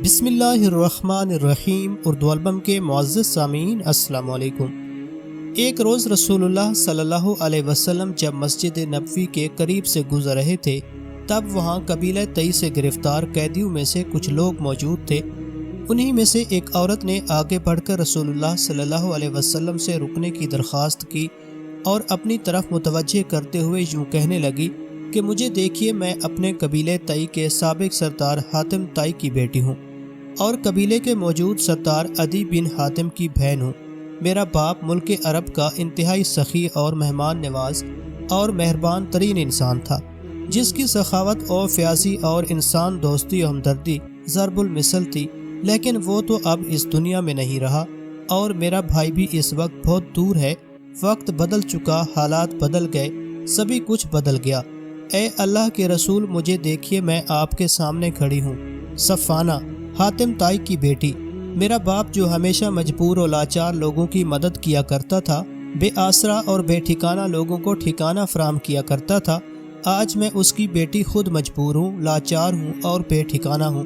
بسم اللہ الرحمن الرحیم اردو البم کے معزز سامعین السلام علیکم۔ ایک روز رسول اللہ صلی اللہ علیہ وسلم جب مسجد نبوی کے قریب سے گزر رہے تھے تب وہاں قبیلہ تئی سے گرفتار قیدیوں میں سے کچھ لوگ موجود تھے۔ انہی میں سے ایک عورت نے آگے بڑھ کر رسول اللہ صلی اللہ علیہ وسلم سے رکنے کی درخواست کی اور اپنی طرف متوجہ کرتے ہوئے یوں کہنے لگی کہ مجھے دیکھیے، میں اپنے قبیلہ تئی کے سابق سردار حاتم تائی کی بیٹی ہوں اور قبیلے کے موجود سردار عدی بن حاتم کی بہن ہوں۔ میرا باپ ملک عرب کا انتہائی سخی اور مہمان نواز اور مہربان ترین انسان تھا، جس کی سخاوت اور فیاضی اور انسان دوستی و ہمدردی ضرب المثل تھی، لیکن وہ تو اب اس دنیا میں نہیں رہا اور میرا بھائی بھی اس وقت بہت دور ہے۔ وقت بدل چکا، حالات بدل گئے، سبھی کچھ بدل گیا۔ اے اللہ کے رسول، مجھے دیکھیے، میں آپ کے سامنے کھڑی ہوں، صفانہ، حاتم تائی کی بیٹی۔ میرا باپ جو ہمیشہ مجبور و لاچار لوگوں کی مدد کیا کرتا تھا، بے آسرا اور بے ٹھکانہ لوگوں کو ٹھکانہ فراہم کیا کرتا تھا، آج میں اس کی بیٹی خود مجبور ہوں، لاچار ہوں اور بے ٹھکانہ ہوں۔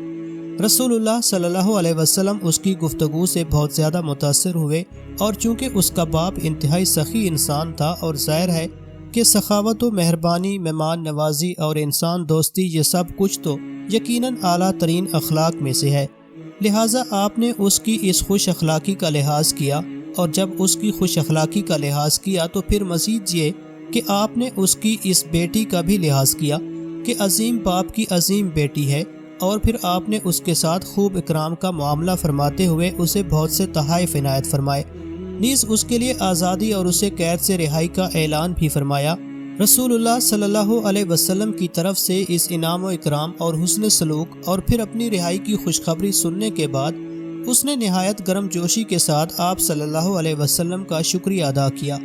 رسول اللہ صلی اللہ علیہ وسلم اس کی گفتگو سے بہت زیادہ متاثر ہوئے، اور چونکہ اس کا باپ انتہائی سخی انسان تھا اور ظاہر ہے کہ سخاوت و مہربانی، مہمان نوازی اور انسان دوستی یہ سب کچھ تو یقیناً اعلیٰ ترین اخلاق میں سے ہے، لہٰذا آپ نے اس کی اس خوش اخلاقی کا لحاظ کیا، اور جب اس کی خوش اخلاقی کا لحاظ کیا تو پھر مزید یہ کہ آپ نے اس کی اس بیٹی کا بھی لحاظ کیا کہ عظیم باپ کی عظیم بیٹی ہے، اور پھر آپ نے اس کے ساتھ خوب اکرام کا معاملہ فرماتے ہوئے اسے بہت سے تحائف عنایت فرمائے، نیز اس کے لیے آزادی اور اسے قید سے رہائی کا اعلان بھی فرمایا۔ رسول اللہ صلی اللہ علیہ وسلم کی طرف سے اس انعام و اکرام اور حسن سلوک اور پھر اپنی رہائی کی خوشخبری سننے کے بعد اس نے نہایت گرم جوشی کے ساتھ آپ صلی اللہ علیہ وسلم کا شکریہ ادا کیا۔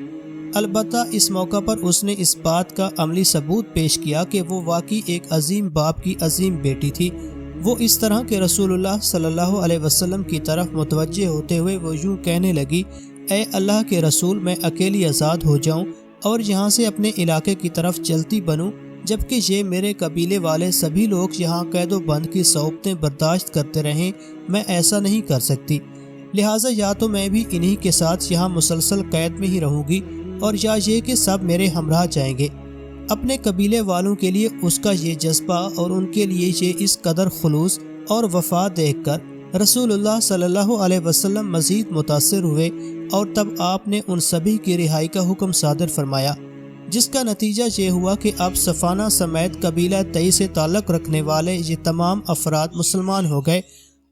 البتہ اس موقع پر اس نے اس بات کا عملی ثبوت پیش کیا کہ وہ واقعی ایک عظیم باپ کی عظیم بیٹی تھی۔ وہ اس طرح کہ رسول اللہ صلی اللہ علیہ وسلم کی طرف متوجہ ہوتے ہوئے وہ یوں کہنے لگی، اے اللہ کے رسول، میں اکیلی آزاد ہو جاؤں اور یہاں سے اپنے علاقے کی طرف چلتی بنوں، جبکہ یہ میرے قبیلے والے سبھی لوگ یہاں قید و بند کی صعوبتیں برداشت کرتے رہیں، میں ایسا نہیں کر سکتی، لہٰذا یا تو میں بھی انہی کے ساتھ یہاں مسلسل قید میں ہی رہوں گی، اور یا یہ کہ سب میرے ہمراہ جائیں گے۔ اپنے قبیلے والوں کے لیے اس کا یہ جذبہ اور ان کے لیے یہ اس قدر خلوص اور وفا دیکھ کر رسول اللہ صلی اللہ علیہ وسلم مزید متاثر ہوئے، اور تب آپ نے ان سبھی کی رہائی کا حکم صادر فرمایا، جس کا نتیجہ یہ ہوا کہ اب صفانہ سمیت قبیلہ تئی سے تعلق رکھنے والے یہ تمام افراد مسلمان ہو گئے،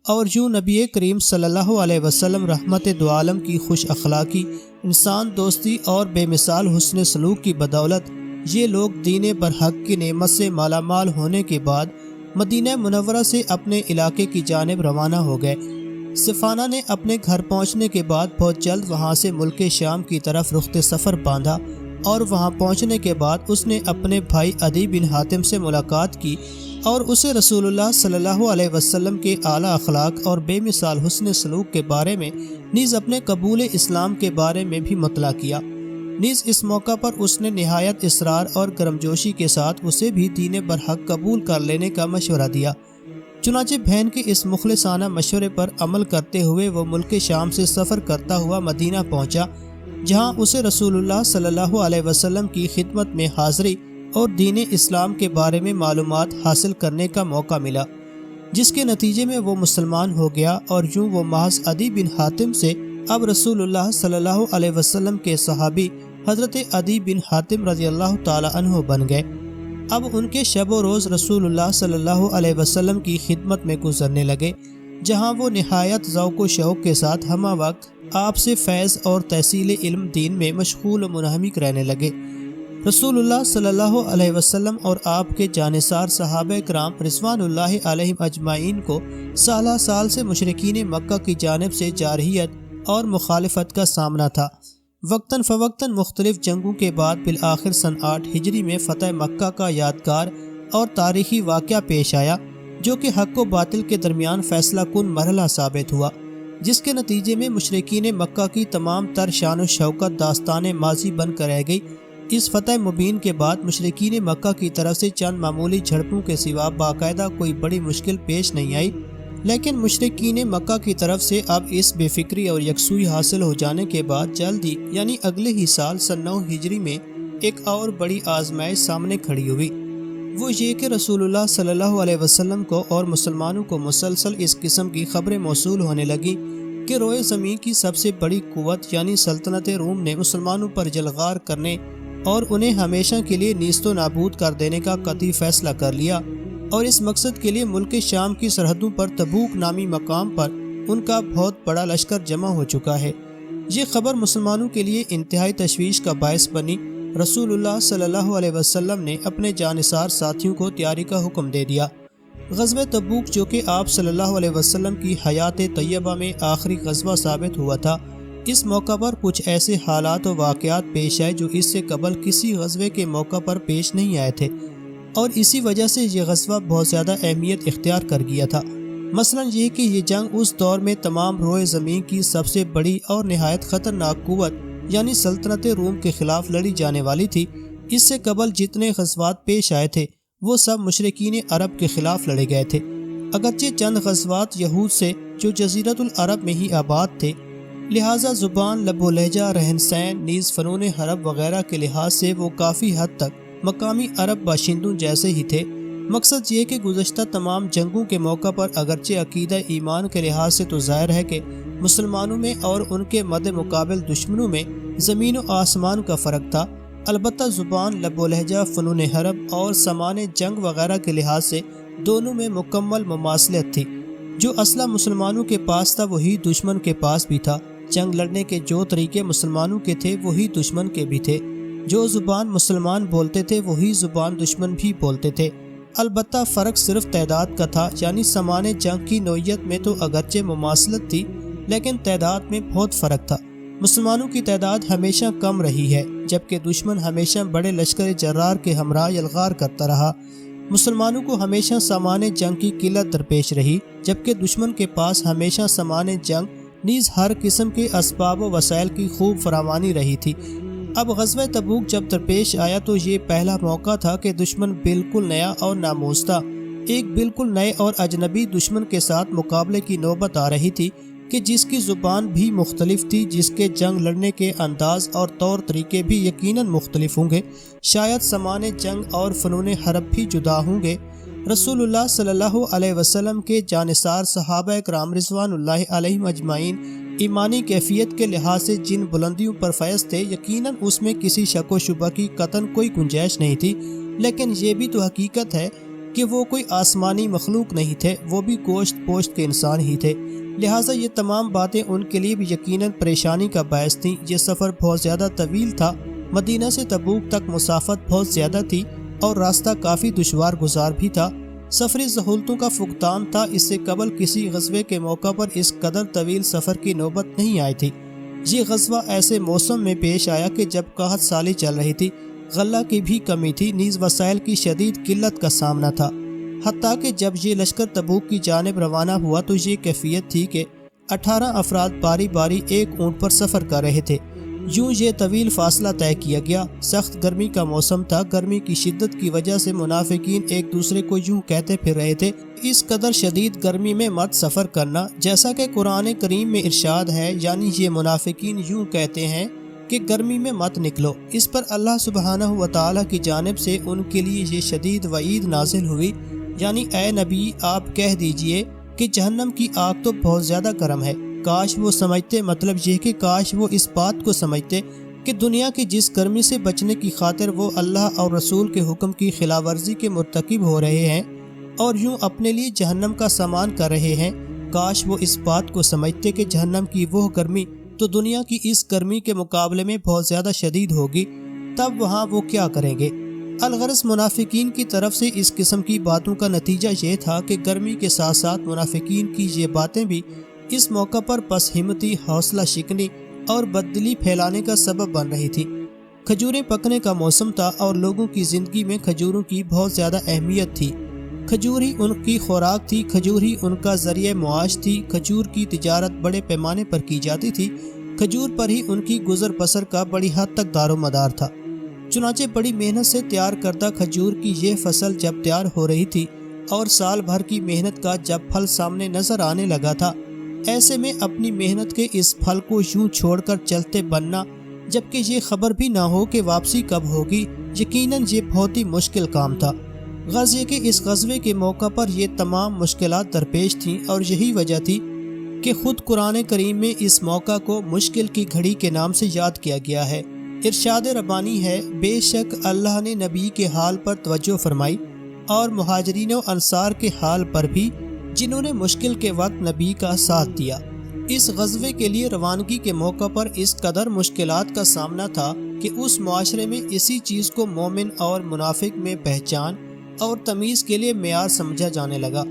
اور یوں نبی کریم صلی اللہ علیہ وسلم رحمت دو عالم کی خوش اخلاقی، انسان دوستی اور بے مثال حسن سلوک کی بدولت یہ لوگ دین برحق کی نعمت سے مالا مال ہونے کے بعد مدینہ منورہ سے اپنے علاقے کی جانب روانہ ہو گئے۔ صفانہ نے اپنے گھر پہنچنے کے بعد بہت جلد وہاں سے ملک شام کی طرف رخت سفر باندھا، اور وہاں پہنچنے کے بعد اس نے اپنے بھائی عدی بن حاتم سے ملاقات کی اور اسے رسول اللہ صلی اللہ علیہ وسلم کے اعلیٰ اخلاق اور بے مثال حسن سلوک کے بارے میں، نیز اپنے قبول اسلام کے بارے میں بھی مطلع کیا۔ نیز اس موقع پر اس نے نہایت اصرار اور گرمجوشی کے ساتھ اسے بھی دین برحق قبول کر لینے کا مشورہ دیا۔ چنانچہ بہن کے اس مخلصانہ مشورے پر عمل کرتے ہوئے وہ ملک شام سے سفر کرتا ہوا مدینہ پہنچا، جہاں اسے رسول اللہ صلی اللہ علیہ وسلم کی خدمت میں حاضری اور دین اسلام کے بارے میں معلومات حاصل کرنے کا موقع ملا، جس کے نتیجے میں وہ مسلمان ہو گیا، اور یوں وہ محض عدی بن حاتم سے اب رسول اللہ صلی اللہ علیہ وسلم کے صحابی حضرت عدی بن حاتم رضی اللہ تعالی عنہ بن گئے۔ اب ان کے شب و روز رسول اللہ صلی اللہ علیہ وسلم کی خدمت میں گزرنے لگے، جہاں وہ نہایت ذوق و شوق کے ساتھ ہمہ وقت آپ سے فیض اور تحصیل علم دین میں مشغول و منہمک رہنے لگے۔ رسول اللہ صلی اللہ علیہ وسلم اور آپ کے جانثار صحابہ کرام رضوان اللہ علیہم اجمعین کو سالہ سال سے مشرکین مکہ کی جانب سے جارحیت اور مخالفت کا سامنا تھا۔ وقتاً فوقتاً مختلف جنگوں کے بعد بالآخر سن 8 ہجری میں فتح مکہ کا یادگار اور تاریخی واقعہ پیش آیا، جو کہ حق و باطل کے درمیان فیصلہ کن مرحلہ ثابت ہوا، جس کے نتیجے میں مشرکین مکہ کی تمام تر شان و شوکت داستان ماضی بن کر رہ گئی۔ اس فتح مبین کے بعد مشرکین مکہ کی طرف سے چند معمولی جھڑپوں کے سوا باقاعدہ کوئی بڑی مشکل پیش نہیں آئی، لیکن مشرکین مکہ کی طرف سے اب اس بے فکری اور یکسوئی حاصل ہو جانے کے بعد جلد ہی یعنی اگلے ہی سال سن 9 ہجری میں ایک اور بڑی آزمائش سامنے کھڑی ہوئی۔ وہ یہ کہ رسول اللہ صلی اللہ علیہ وسلم کو اور مسلمانوں کو مسلسل اس قسم کی خبریں موصول ہونے لگی کہ روئے زمین کی سب سے بڑی قوت یعنی سلطنت روم نے مسلمانوں پر جلغار کرنے اور انہیں ہمیشہ کے لیے نیست و نابود کر دینے کا قطعی فیصلہ کر لیا، اور اس مقصد کے لیے ملک شام کی سرحدوں پر تبوک نامی مقام پر ان کا بہت بڑا لشکر جمع ہو چکا ہے۔ یہ خبر مسلمانوں کے لیے انتہائی تشویش کا باعث بنی۔ رسول اللہ صلی اللہ علیہ وسلم نے اپنے جانثار ساتھیوں کو تیاری کا حکم دے دیا۔ غزوہ تبوک جو کہ آپ صلی اللہ علیہ وسلم کی حیات طیبہ میں آخری غزوہ ثابت ہوا تھا، اس موقع پر کچھ ایسے حالات و واقعات پیش آئے جو اس سے قبل کسی غزوے کے موقع پر پیش نہیں آئے تھے، اور اسی وجہ سے یہ غزوہ بہت زیادہ اہمیت اختیار کر گیا تھا۔ مثلا یہ کہ یہ جنگ اس دور میں تمام روئے زمین کی سب سے بڑی اور نہایت خطرناک قوت یعنی سلطنت روم کے خلاف لڑی جانے والی تھی۔ اس سے قبل جتنے غزوات پیش آئے تھے وہ سب مشرکین عرب کے خلاف لڑے گئے تھے، اگرچہ چند غزوات یہود سے جو جزیرۃ العرب میں ہی آباد تھے، لہٰذا زبان، لب و لہجہ، رہن سہن نیز فنون حرب وغیرہ کے لحاظ سے وہ کافی حد تک مقامی عرب باشندوں جیسے ہی تھے۔ مقصد یہ کہ گزشتہ تمام جنگوں کے موقع پر اگرچہ عقیدہ ایمان کے لحاظ سے تو ظاہر ہے کہ مسلمانوں میں اور ان کے مد مقابل دشمنوں میں زمین و آسمان کا فرق تھا، البتہ زبان، لب و لہجہ، فنون حرب اور سامان جنگ وغیرہ کے لحاظ سے دونوں میں مکمل مماثلت تھی۔ جو اسلحہ مسلمانوں کے پاس تھا وہی دشمن کے پاس بھی تھا، جنگ لڑنے کے جو طریقے مسلمانوں کے تھے وہی دشمن کے بھی تھے، جو زبان مسلمان بولتے تھے وہی زبان دشمن بھی بولتے تھے۔ البتہ فرق صرف تعداد کا تھا، یعنی سامان جنگ کی نوعیت میں تو اگرچہ مماثلت تھی لیکن تعداد میں بہت فرق تھا۔ مسلمانوں کی تعداد ہمیشہ کم رہی ہے جبکہ دشمن ہمیشہ بڑے لشکر جرار کے ہمراہ یلغار کرتا رہا۔ مسلمانوں کو ہمیشہ سامان جنگ کی قلت درپیش رہی جبکہ دشمن کے پاس ہمیشہ سامان جنگ نیز ہر قسم کے اسباب و وسائل کی خوب فراوانی رہی تھی۔ اب غزوہ تبوک جب درپیش آیا تو یہ پہلا موقع تھا کہ دشمن بالکل نیا اور ناموز تھا۔ ایک بالکل نئے اور اجنبی دشمن کے ساتھ مقابلے کی نوبت آ رہی تھی کہ جس کی زبان بھی مختلف تھی، جس کے جنگ لڑنے کے انداز اور طور طریقے بھی یقیناً مختلف ہوں گے، شاید سامان جنگ اور فنون حرب بھی جدا ہوں گے۔ رسول اللہ صلی اللہ علیہ وسلم کے جانثار صحابہ اکرام رضوان اللہ علیہم اجمعین ایمانی کیفیت کے لحاظ سے جن بلندیوں پر فیض تھے، یقیناً اس میں کسی شک و شبہ کی قطعاً کوئی گنجائش نہیں تھی، لیکن یہ بھی تو حقیقت ہے کہ وہ کوئی آسمانی مخلوق نہیں تھے، وہ بھی گوشت پوشت کے انسان ہی تھے، لہٰذا یہ تمام باتیں ان کے لیے بھی یقیناً پریشانی کا باعث تھیں۔ یہ سفر بہت زیادہ طویل تھا، مدینہ سے تبوک تک مسافت بہت زیادہ تھی اور راستہ کافی دشوار گزار بھی تھا، سفری سہولتوں کا فقدان تھا۔ اس سے قبل کسی غزوے کے موقع پر اس قدر طویل سفر کی نوبت نہیں آئی تھی۔ یہ غزوہ ایسے موسم میں پیش آیا کہ جب قحط سالی چل رہی تھی، غلہ کی بھی کمی تھی، نیز وسائل کی شدید قلت کا سامنا تھا، حتیٰ کہ جب یہ لشکر تبوک کی جانب روانہ ہوا تو یہ کیفیت تھی کہ 18 افراد باری باری ایک اونٹ پر سفر کر رہے تھے۔ یوں یہ طویل فاصلہ طے کیا گیا۔ سخت گرمی کا موسم تھا، گرمی کی شدت کی وجہ سے منافقین ایک دوسرے کو یوں کہتے پھر رہے تھے، اس قدر شدید گرمی میں مت سفر کرنا، جیسا کہ قرآن کریم میں ارشاد ہے، یعنی یہ منافقین یوں کہتے ہیں کہ گرمی میں مت نکلو۔ اس پر اللہ سبحانہ و تعالیٰ کی جانب سے ان کے لیے یہ شدید وعید نازل ہوئی، یعنی اے نبی آپ کہہ دیجئے کہ جہنم کی آگ تو بہت زیادہ گرم ہے۔ کاش وہ سمجھتے، مطلب یہ کہ کاش وہ اس بات کو سمجھتے کہ دنیا کی جس گرمی سے بچنے کی خاطر وہ اللہ اور رسول کے حکم کی خلاف ورزی کے مرتکب ہو رہے ہیں اور یوں اپنے لیے جہنم کا سامان کر رہے ہیں، کاش وہ اس بات کو سمجھتے کہ جہنم کی وہ گرمی تو دنیا کی اس گرمی کے مقابلے میں بہت زیادہ شدید ہوگی، تب وہاں وہ کیا کریں گے۔ الغرض منافقین کی طرف سے اس قسم کی باتوں کا نتیجہ یہ تھا کہ گرمی کے ساتھ ساتھ منافقین کی یہ باتیں بھی اس موقع پر پس ہمتی، حوصلہ شکنی اور بددلی پھیلانے کا سبب بن رہی تھی۔ کھجوریں پکنے کا موسم تھا اور لوگوں کی زندگی میں کھجوروں کی بہت زیادہ اہمیت تھی۔ کھجور ہی ان کی خوراک تھی، کھجور ہی ان کا ذریعہ معاش تھی، کھجور کی تجارت بڑے پیمانے پر کی جاتی تھی، کھجور پر ہی ان کی گزر بسر کا بڑی حد تک دار و مدار تھا۔ چنانچہ بڑی محنت سے تیار کردہ کھجور کی یہ فصل جب تیار ہو رہی تھی اور سال بھر کی محنت کا جب پھل سامنے نظر آنے لگا تھا، ایسے میں اپنی محنت کے اس پھل کو یوں چھوڑ کر چلتے بننا، جبکہ یہ خبر بھی نہ ہو کہ واپسی کب ہوگی، یقیناً یہ بہت ہی مشکل کام تھا۔ غرض یہ کہ اس غزوے کے موقع پر یہ تمام مشکلات درپیش تھیں، اور یہی وجہ تھی کہ خود قرآن کریم میں اس موقع کو مشکل کی گھڑی کے نام سے یاد کیا گیا ہے۔ ارشاد ربانی ہے، بے شک اللہ نے نبی کے حال پر توجہ فرمائی اور مہاجرین و انصار کے حال پر بھی، جنہوں نے مشکل کے وقت نبی کا ساتھ دیا۔ اس غزوے کے لیے روانگی کے موقع پر اس قدر مشکلات کا سامنا تھا کہ اس معاشرے میں اسی چیز کو مومن اور منافق میں پہچان اور تمیز کے لیے معیار سمجھا جانے لگا،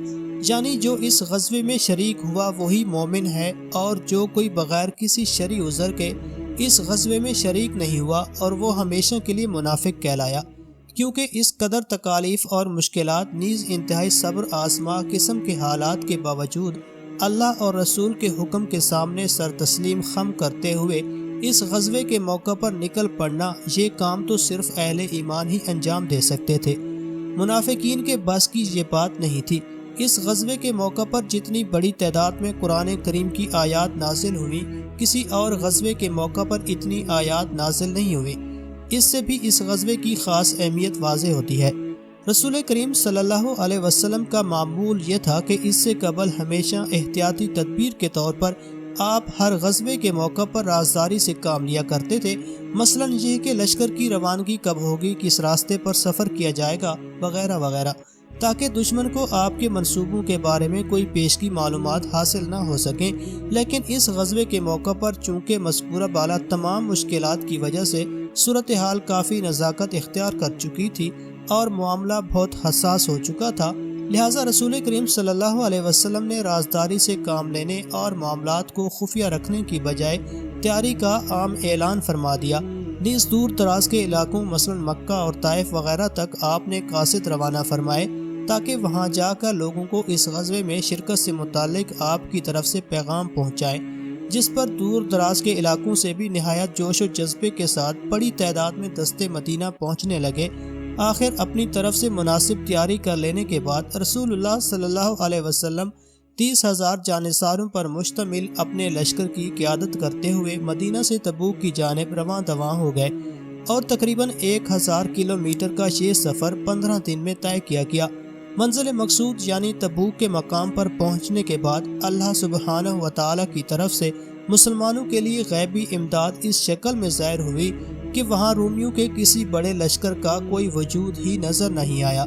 یعنی جو اس غزوے میں شریک ہوا وہی مومن ہے، اور جو کوئی بغیر کسی شرعی عذر کے اس غزوے میں شریک نہیں ہوا اور وہ ہمیشہ کے لیے منافق کہلایا، کیونکہ اس قدر تکالیف اور مشکلات نیز انتہائی صبر آزما قسم کے حالات کے باوجود اللہ اور رسول کے حکم کے سامنے سر تسلیم خم کرتے ہوئے اس غزوے کے موقع پر نکل پڑنا، یہ کام تو صرف اہل ایمان ہی انجام دے سکتے تھے، منافقین کے بس کی یہ بات نہیں تھی۔ اس غزوے کے موقع پر جتنی بڑی تعداد میں قرآن کریم کی آیات نازل ہوئی، کسی اور غزوے کے موقع پر اتنی آیات نازل نہیں ہوئی۔ اس سے بھی اس غزوے کی خاص اہمیت واضح ہوتی ہے۔ رسول کریم صلی اللہ علیہ وسلم کا معمول یہ تھا کہ اس سے قبل ہمیشہ احتیاطی تدبیر کے طور پر آپ ہر غزوے کے موقع پر رازداری سے کام لیا کرتے تھے، مثلا یہ کہ لشکر کی روانگی کب ہوگی، کس راستے پر سفر کیا جائے گا، وغیرہ وغیرہ، تاکہ دشمن کو آپ کے منصوبوں کے بارے میں کوئی پیشگی معلومات حاصل نہ ہو سکیں۔ لیکن اس غزوے کے موقع پر چونکہ مذکورہ بالا تمام مشکلات کی وجہ سے صورتحال کافی نزاکت اختیار کر چکی تھی اور معاملہ بہت حساس ہو چکا تھا، لہٰذا رسول کریم صلی اللہ علیہ وسلم نے رازداری سے کام لینے اور معاملات کو خفیہ رکھنے کی بجائے تیاری کا عام اعلان فرما دیا۔ نیز دور دراز کے علاقوں مثلا مکہ اور طائف وغیرہ تک آپ نے قاصد روانہ فرمائے، تاکہ وہاں جا کر لوگوں کو اس غزوے میں شرکت سے متعلق آپ کی طرف سے پیغام پہنچائیں، جس پر دور دراز کے علاقوں سے بھی نہایت جوش و جذبے کے ساتھ بڑی تعداد میں دستے مدینہ پہنچنے لگے۔ آخر اپنی طرف سے مناسب تیاری کر لینے کے بعد رسول اللہ صلی اللہ علیہ وسلم 30,000 جانصاروں پر مشتمل اپنے لشکر کی قیادت کرتے ہوئے مدینہ سے تبوک کی جانب رواں دواں ہو گئے، اور تقریباً 1000 کلومیٹر کا یہ سفر 15 دن میں طے کیا گیا۔ منزل مقصود یعنی تبوک کے مقام پر پہنچنے کے بعد اللہ سبحانہ و تعالیٰ کی طرف سے مسلمانوں کے لیے غیبی امداد اس شکل میں ظاہر ہوئی کہ وہاں رومیوں کے کسی بڑے لشکر کا کوئی وجود ہی نظر نہیں آیا،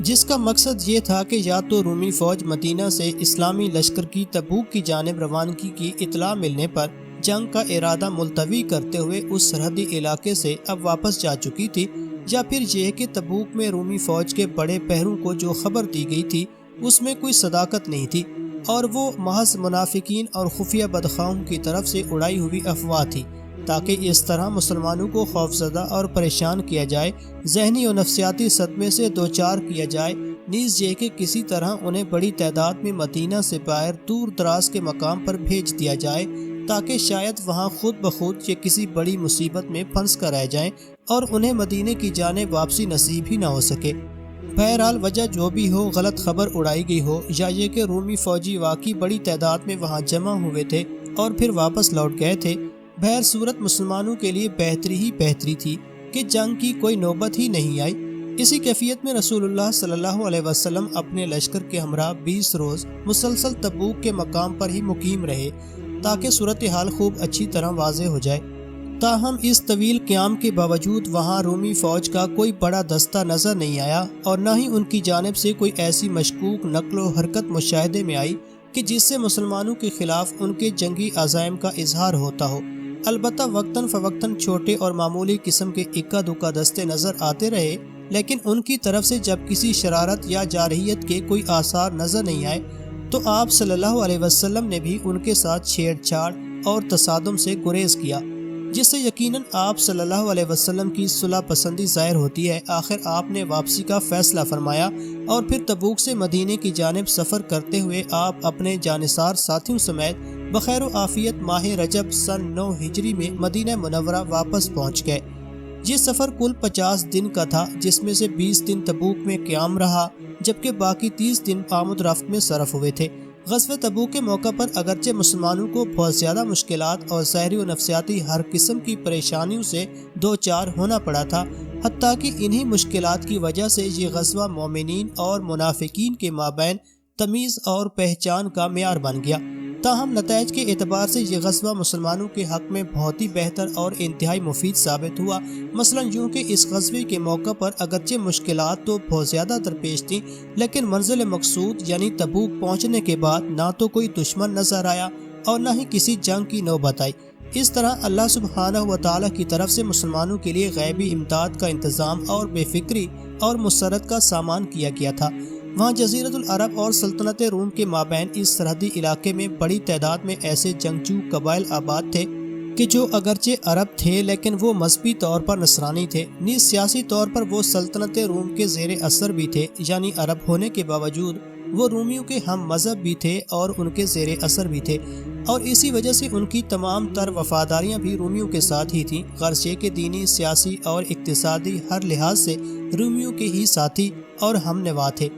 جس کا مقصد یہ تھا کہ یا تو رومی فوج مدینہ سے اسلامی لشکر کی تبوک کی جانب روانگی کی اطلاع ملنے پر جنگ کا ارادہ ملتوی کرتے ہوئے اس سرحدی علاقے سے اب واپس جا چکی تھی، یا پھر یہ کہ تبوک میں رومی فوج کے بڑے پہروں کو جو خبر دی گئی تھی اس میں کوئی صداقت نہیں تھی، اور وہ محض منافقین اور خفیہ بدخواہوں کی طرف سے اڑائی ہوئی افواہ تھی، تاکہ اس طرح مسلمانوں کو خوفزدہ اور پریشان کیا جائے، ذہنی و نفسیاتی صدمے سے دوچار کیا جائے، نیز یہ کہ کسی طرح انہیں بڑی تعداد میں مدینہ سے باہر دور دراز کے مقام پر بھیج دیا جائے، تاکہ شاید وہاں خود بخود یہ کسی بڑی مصیبت میں پھنس کر رہ جائیں اور انہیں مدینے کی جانب واپسی نصیب ہی نہ ہو سکے۔ بہرحال وجہ جو بھی ہو، غلط خبر اڑائی گئی ہو، یا یہ کہ رومی فوجی واقعی بڑی تعداد میں وہاں جمع ہوئے تھے اور پھر واپس لوٹ گئے تھے، بہر صورت مسلمانوں کے لیے بہتری ہی بہتری تھی کہ جنگ کی کوئی نوبت ہی نہیں آئی۔ اسی کیفیت میں رسول اللہ صلی اللہ علیہ وسلم اپنے لشکر کے ہمراہ 20 روز مسلسل تبوک کے مقام پر ہی مقیم رہے، تاکہ صورتحال خوب اچھی طرح واضح ہو جائے۔ تاہم اس طویل قیام کے باوجود وہاں رومی فوج کا کوئی بڑا دستہ نظر نہیں آیا، اور نہ ہی ان کی جانب سے کوئی ایسی مشکوک نقل و حرکت مشاہدے میں آئی کہ جس سے مسلمانوں کے خلاف ان کے جنگی عزائم کا اظہار ہوتا ہو۔ البتہ وقتاً فوقتاً چھوٹے اور معمولی قسم کے اکا دکا دستے نظر آتے رہے، لیکن ان کی طرف سے جب کسی شرارت یا جارحیت کے کوئی آثار نظر نہیں آئے تو آپ صلی اللہ علیہ وسلم نے بھی ان کے ساتھ چھیڑ چھاڑ اور تصادم سے گریز کیا، جس سے یقیناً آپ صلی اللہ علیہ وسلم کی صلح پسندی ظاہر ہوتی ہے۔ آخر آپ نے واپسی کا فیصلہ فرمایا اور پھر تبوک سے مدینے کی جانب سفر کرتے ہوئے آپ اپنے جانثار ساتھیوں سمیت بخیر و عافیت ماہ رجب سن 9 ہجری میں مدینہ منورہ واپس پہنچ گئے۔ یہ سفر کل 50 دن کا تھا، جس میں سے 20 دن تبوک میں قیام رہا، جبکہ باقی 30 دن آمد رفت میں صرف ہوئے تھے۔ غزوہ تبوک کے موقع پر اگرچہ مسلمانوں کو بہت زیادہ مشکلات اور ظاہری و نفسیاتی ہر قسم کی پریشانیوں سے دوچار ہونا پڑا تھا، حتیٰ کہ انہی مشکلات کی وجہ سے یہ غزوہ مومنین اور منافقین کے مابین تمیز اور پہچان کا معیار بن گیا۔ تاہم نتائج کے اعتبار سے یہ غزوہ مسلمانوں کے حق میں بہت ہی بہتر اور انتہائی مفید ثابت ہوا۔ مثلا یوں کہ اس غزوے کے موقع پر اگرچہ مشکلات تو بہت زیادہ درپیش تھیں، لیکن منزل مقصود یعنی تبوک پہنچنے کے بعد نہ تو کوئی دشمن نظر آیا اور نہ ہی کسی جنگ کی نوبت آئی۔ اس طرح اللہ سبحانہ و تعالیٰ کی طرف سے مسلمانوں کے لیے غیبی امداد کا انتظام اور بے فکری اور مسرت کا سامان کیا گیا تھا۔ وہاں جزیرۃ العرب اور سلطنت روم کے مابین اس سرحدی علاقے میں بڑی تعداد میں ایسے جنگجو قبائل آباد تھے کہ جو اگرچہ عرب تھے لیکن وہ مذہبی طور پر نصرانی تھے، نیز سیاسی طور پر وہ سلطنت روم کے زیر اثر بھی تھے، یعنی عرب ہونے کے باوجود وہ رومیوں کے ہم مذہب بھی تھے اور ان کے زیر اثر بھی تھے، اور اسی وجہ سے ان کی تمام تر وفاداریاں بھی رومیوں کے ساتھ ہی تھیں، غرض یہ کہ دینی، سیاسی اور اقتصادی ہر لحاظ سے رومیوں کے ہی ساتھی اور ہم نوا تھے۔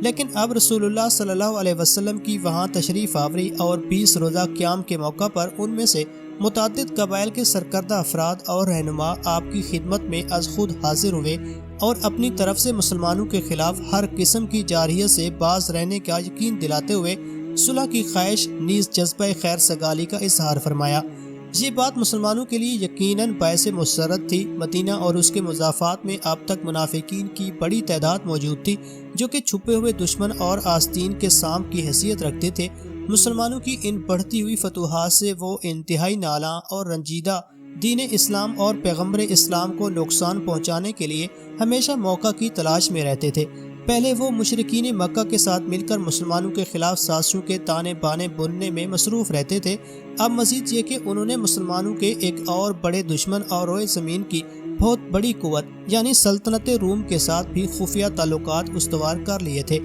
لیکن اب رسول اللہ صلی اللہ علیہ وسلم کی وہاں تشریف آوری اور 20 روزہ قیام کے موقع پر ان میں سے متعدد قبائل کے سرکردہ افراد اور رہنما آپ کی خدمت میں از خود حاضر ہوئے اور اپنی طرف سے مسلمانوں کے خلاف ہر قسم کی جارحیت سے باز رہنے کا یقین دلاتے ہوئے صلح کی خواہش نیز جذبہ خیر سگالی کا اظہار فرمایا۔ یہ بات مسلمانوں کے لیے یقیناً باعث مسرت تھی۔ مدینہ اور اس کے مضافات میں اب تک منافقین کی بڑی تعداد موجود تھی، جو کہ چھپے ہوئے دشمن اور آستین کے سانپ کی حیثیت رکھتے تھے۔ مسلمانوں کی ان بڑھتی ہوئی فتوحات سے وہ انتہائی نالاں اور رنجیدہ دین اسلام اور پیغمبر اسلام کو نقصان پہنچانے کے لیے ہمیشہ موقع کی تلاش میں رہتے تھے۔ پہلے وہ مشرکین مکہ کے ساتھ مل کر مسلمانوں کے خلاف سازشوں کے تانے بانے بننے میں مصروف رہتے تھے۔ اب مزید یہ کہ انہوں نے مسلمانوں کے ایک اور بڑے دشمن اور روئے زمین کی بہت بڑی قوت یعنی سلطنت روم کے ساتھ بھی خفیہ تعلقات استوار کر لیے تھے۔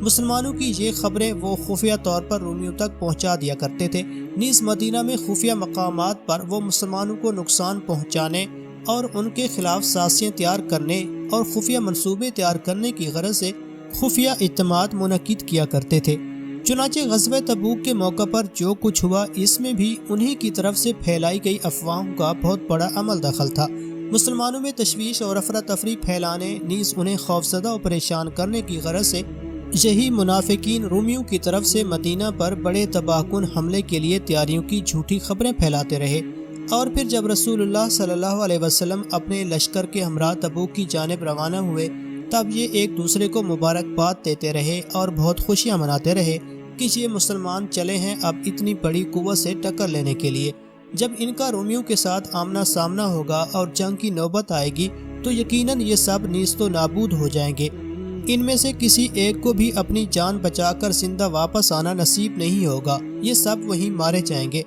مسلمانوں کی یہ خبریں وہ خفیہ طور پر رومیوں تک پہنچا دیا کرتے تھے، نیز مدینہ میں خفیہ مقامات پر وہ مسلمانوں کو نقصان پہنچانے اور ان کے خلاف سازشیں تیار کرنے اور خفیہ منصوبے تیار کرنے کی غرض سے خفیہ اجتماعات منعقد کیا کرتے تھے۔ چنانچہ غزوہ تبوک کے موقع پر جو کچھ ہوا، اس میں بھی انہی کی طرف سے پھیلائی گئی افواہوں کا بہت بڑا عمل دخل تھا۔ مسلمانوں میں تشویش اور افراتفری پھیلانے، نیز انہیں خوفزدہ اور پریشان کرنے کی غرض سے یہی منافقین رومیوں کی طرف سے مدینہ پر بڑے تباہ کن حملے کے لیے تیاریوں کی جھوٹی خبریں پھیلاتے رہے، اور پھر جب رسول اللہ صلی اللہ علیہ وسلم اپنے لشکر کے ہمراہ تبوک کی جانب روانہ ہوئے، تب یہ ایک دوسرے کو مبارکباد دیتے رہے اور بہت خوشیاں مناتے رہے کہ یہ مسلمان چلے ہیں اب اتنی بڑی قوت سے ٹکر لینے کے لیے۔ جب ان کا رومیوں کے ساتھ آمنا سامنا ہوگا اور جنگ کی نوبت آئے گی تو یقیناً یہ سب نیست و نابود ہو جائیں گے، ان میں سے کسی ایک کو بھی اپنی جان بچا کر زندہ واپس آنا نصیب نہیں ہوگا، یہ سب وہیں مارے جائیں گے،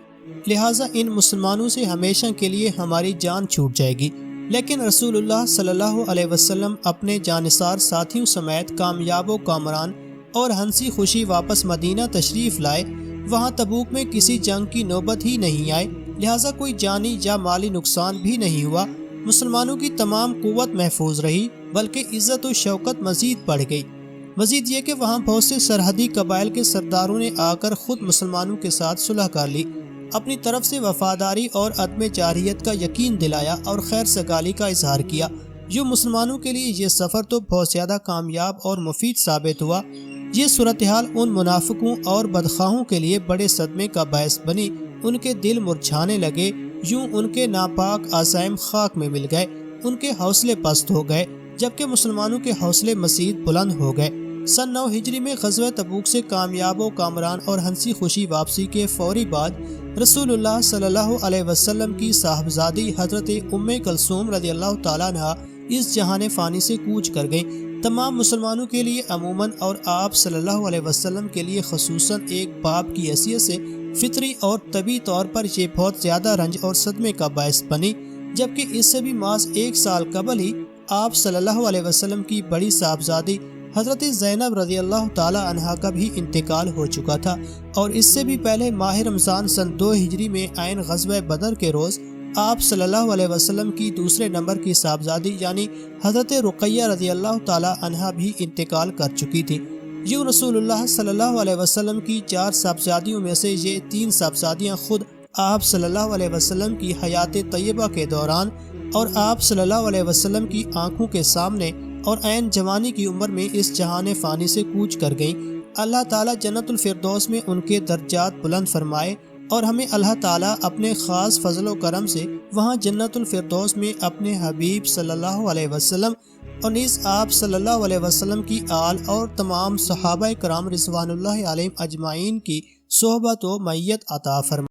لہٰذا ان مسلمانوں سے ہمیشہ کے لیے ہماری جان چھوٹ جائے گی۔ لیکن رسول اللہ صلی اللہ علیہ وسلم اپنے جانثار ساتھیوں سمیت کامیاب و کامران اور ہنسی خوشی واپس مدینہ تشریف لائے۔ وہاں تبوک میں کسی جنگ کی نوبت ہی نہیں آئی، لہٰذا کوئی جانی یا مالی نقصان بھی نہیں ہوا۔ مسلمانوں کی تمام قوت محفوظ رہی، بلکہ عزت و شوکت مزید بڑھ گئی۔ مزید یہ کہ وہاں بہت سے سرحدی قبائل کے سرداروں نے آ کر خود مسلمانوں کے ساتھ صلح کر لی، اپنی طرف سے وفاداری اور عدم جارحیت کا یقین دلایا اور خیر سگالی کا اظہار کیا۔ جو مسلمانوں کے لیے یہ سفر تو بہت زیادہ کامیاب اور مفید ثابت ہوا۔ یہ صورتحال ان منافقوں اور بدخواہوں کے لیے بڑے صدمے کا باعث بنی، ان کے دل مرجھانے لگے، یوں ان کے ناپاک عزائم خاک میں مل گئے، ان کے حوصلے پست ہو گئے، جبکہ مسلمانوں کے حوصلے مزید بلند ہو گئے۔ سن 9 ہجری میں غزوہ تبوک سے کامیاب و کامران اور ہنسی خوشی واپسی کے فوری بعد رسول اللہ صلی اللہ علیہ وسلم کی صاحبزادی حضرت ام کلثوم رضی اللہ تعالیٰ عنہا اس جہان فانی سے کوچ کر گئیں۔ تمام مسلمانوں کے لیے عموماً اور آپ صلی اللہ علیہ وسلم کے لیے خصوصاً ایک باپ کی حیثیت سے فطری اور طبی طور پر یہ بہت زیادہ رنج اور صدمے کا باعث بنی، جبکہ اس سے بھی محض 1 سال قبل ہی آپ صلی اللہ علیہ وسلم کی بڑی صاحبزادی حضرت زینب رضی اللہ تعالی عنہا کا بھی انتقال ہو چکا تھا، اور اس سے بھی پہلے ماہ رمضان سن 2 ہجری میں عین غزوہ بدر کے روز آپ صلی اللہ علیہ وسلم کی دوسرے نمبر کی صاحبزادی یعنی حضرت رقیہ رضی اللہ تعالی عنہا بھی انتقال کر چکی تھی۔ یوں رسول اللہ صلی اللہ علیہ وسلم کی 4 صاحبزادیوں میں سے یہ 3 صاحبزادیاں خود آپ صلی اللہ علیہ وسلم کی حیات طیبہ کے دوران اور آپ صلی اللہ علیہ وسلم کی آنکھوں کے سامنے اور عین جوانی کی عمر میں اس جہان فانی سے کوچ کر گئیں۔ اللہ تعالیٰ جنت الفردوس میں ان کے درجات بلند فرمائے اور ہمیں اللہ تعالیٰ اپنے خاص فضل و کرم سے وہاں جنت الفردوس میں اپنے حبیب صلی اللہ علیہ وسلم اور نیز آپ صلی اللہ علیہ وسلم کی آل اور تمام صحابہ کرام رضوان اللہ علیہم اجمعین کی صحبت و معیت عطا فرمائے۔